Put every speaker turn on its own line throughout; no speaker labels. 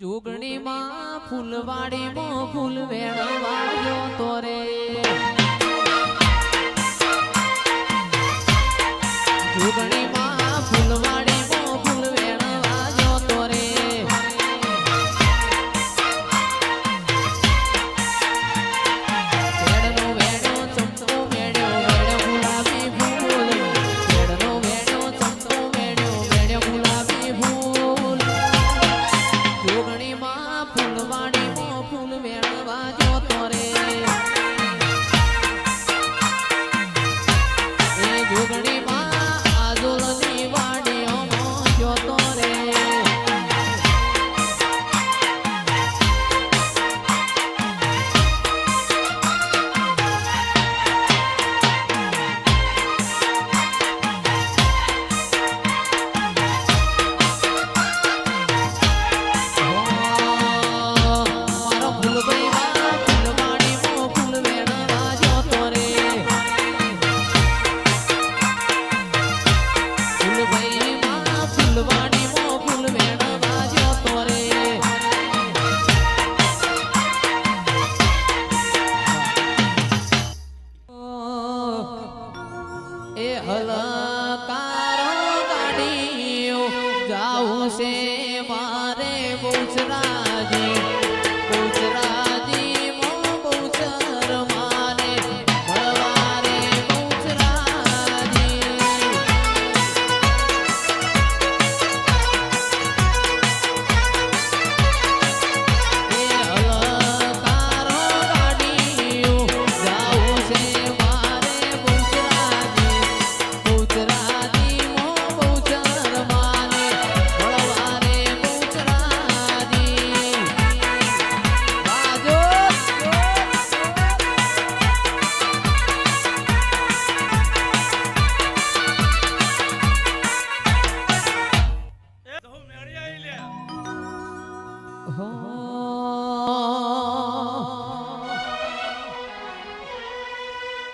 જોગણી માં ફૂલવાડી માં ફૂલ વેણવાયો તો રે જોગણી માં ફૂલવાડી માં ફૂલ વેણવાયો તો રે વેણનો વેણો ચમચો વેણ્યો વેણ્યો ગુલાબી ફૂલ વેણનો વેણો ચમચો વેણ્યો વેણ્યો ગુલાબી ફૂલ જોગણી માં ફૂલવાડી માં ફૂલ વેણવાયો તો રે એ જોગણી માં આજોલની વાડીઓમાં ગયો તો રે મારો ફૂલભાઈ માં ફૂલવાડી માં ફૂલ વેણવાયો તો રે ફૂલભાઈ માં ફૂલવાડી માં ફૂલ વેણવાયો તો રે એ હલકારો ગાડીઓ જાઉં છે મારે બહુચરાજી બહુચરાજી મો બહુચર મારે મળવારે બહુચરાજી એ હલકારો ગાડીઓ જાઉં છે મારે બહુચરાજી બહુચરાજી મો બહુચર મારે મળવારે બહુચરાજી બાજો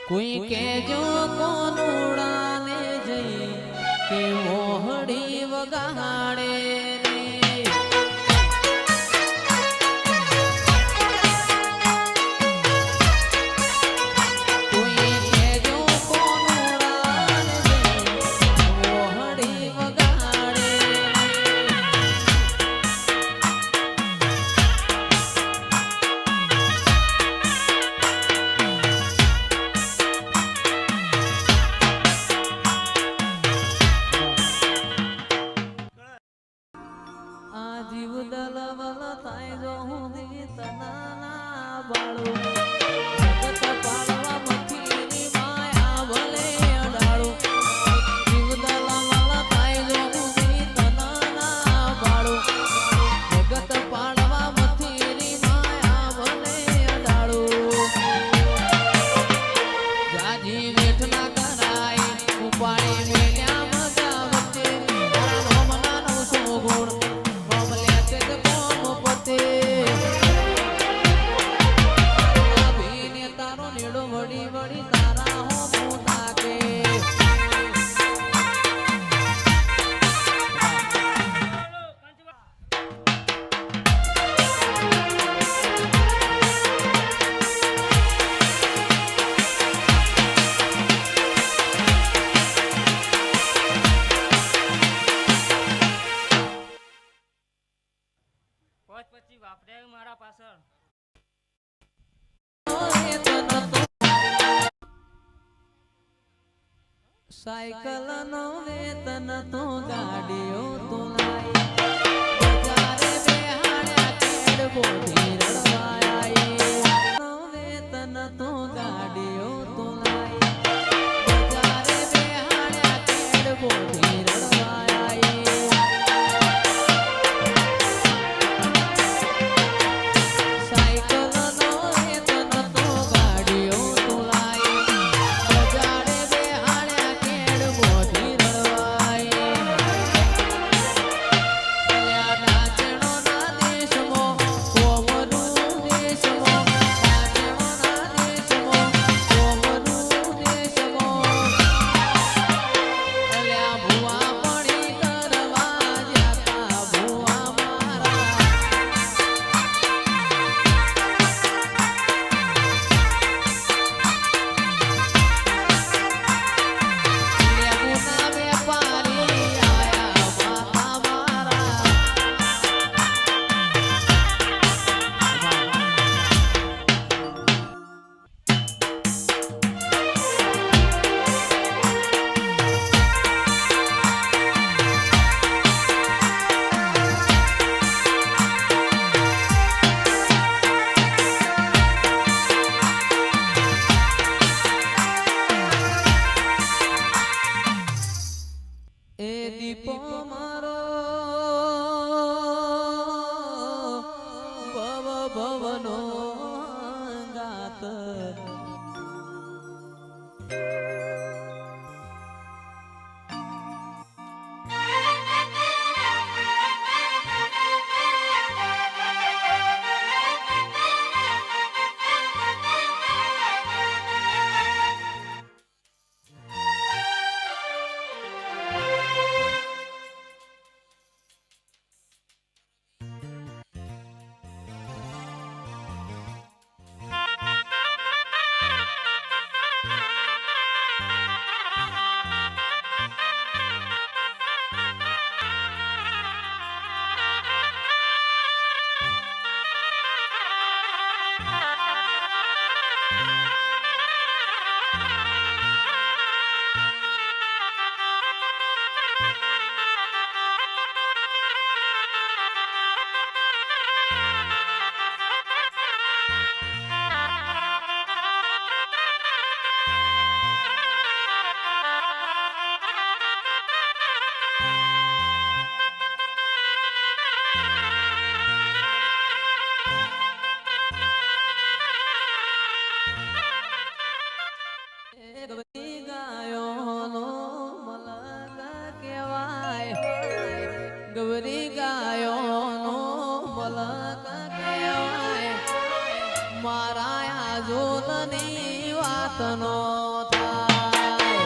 કોઈ કેજો કોનુડાને જઈ કે મોહડી વગાડે રે કોઈ કેજો કોનુડાને જઈ મોહડી વગાડે આ જીવ દલવલ થાય જો હું દી તનાના બાળું જગત પાડવા મથીની માયા ભલે અડાળું જીવ દલવલ થાય જો હું દી તનાના બાળું જગત પાડવા મથીની માયા ભલે અડાળું જાજી વેઠ ના કરાય ઉપાડી મેલ્યા મજા વચ્ચે તારા નોમના નવસો ગુણ તારો નેડો વળી વળી તારા હો મોતાકે
પછી વાપર્યા મારા પાછળ
સાયકલ નો વેતન તો ગાડીઓ તો લાઈ બજારે બેહાડ્યા કેડ બોધી રડવાયા નો વેતન તો ગાડીઓ તો લાઈ બજારે બેહાડ્યા કેડ બોધી રડવાયા સાયકલ નો વેતન તો ગાડીઓ તો લાઈ બજારે બેહાડ્યા કેડ બોધી રડવાય ભવનો ગાત ગવરી ગાયોનો મલક કહેવાય મારા આજોલની વાતનો થાય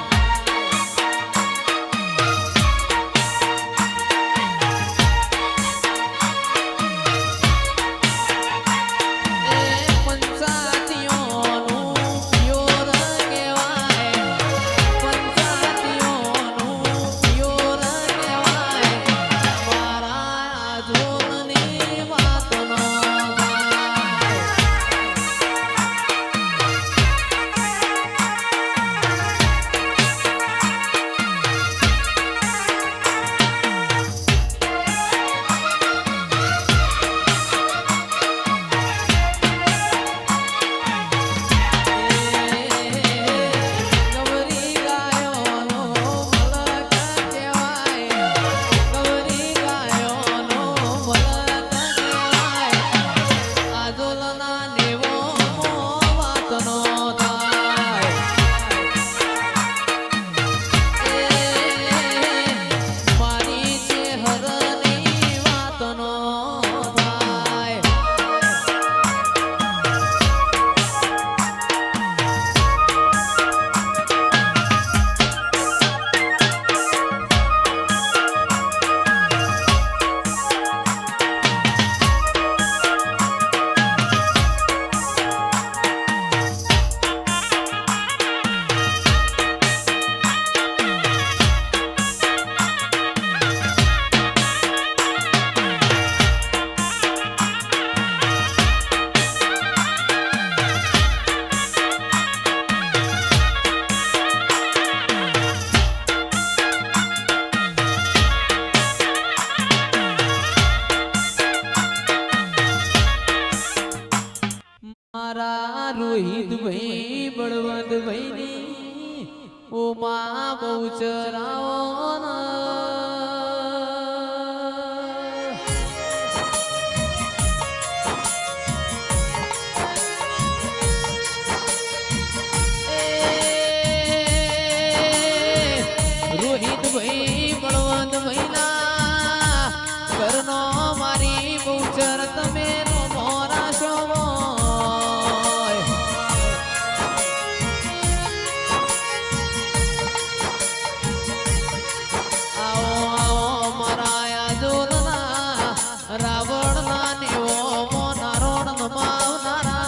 એ પંચાતીઓનું પ્યોર કહેવાય પંચાતીઓનું પ્યોર કહેવાય મારા આજોલની વાતનો થાય ગવરી ગાયોનો મલક કહેવાય ગવરી ગાયોનો મલક કહેવાય આજોલના નેવો વાતનો થાય મારી ચેહરની વાતનો થાય મારા રોહિતભાઈ બળવંતભાઈની ઉમા બહુચરાઓ રોહિતભાઈ બળવંતભાઈના ઘરનો મારી બહુચર તમે મોરા છો રાવણના નેવો મોનારોણ નમાવનારા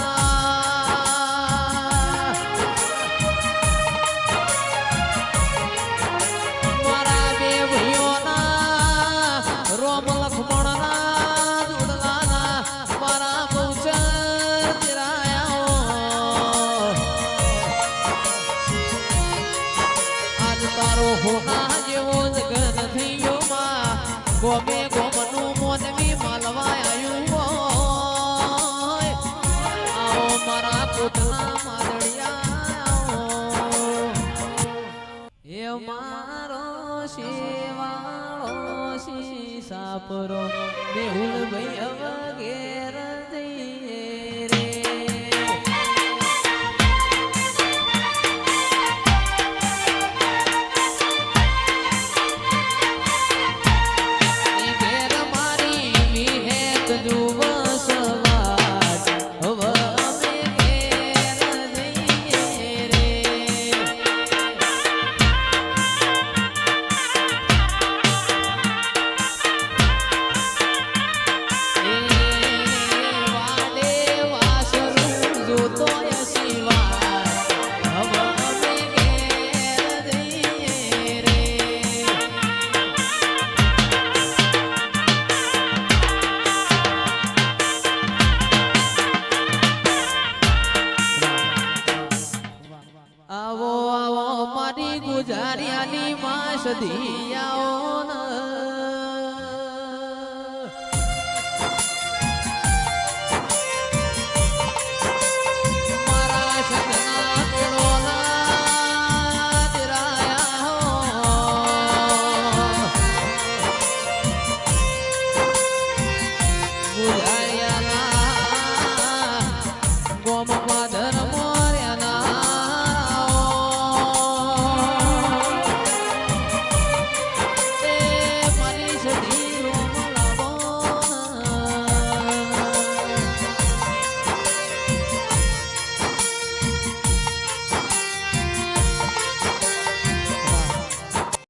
મારા બે ભાઈઓના રોમ લક્ષ્મણના દુડલાના મારા બહુચર ચિરાયા આજ તારો હોના જેવો જગન થઈ ગયો માં ગોમે ગોમનું મોનવી માલવા આવ્યું હોય આવો મારા પોતના માદડિયા એ મારો શેવાળો શીશાપરો મેહુલ ભાઈ વગેરે જઈએ સધિયાઓ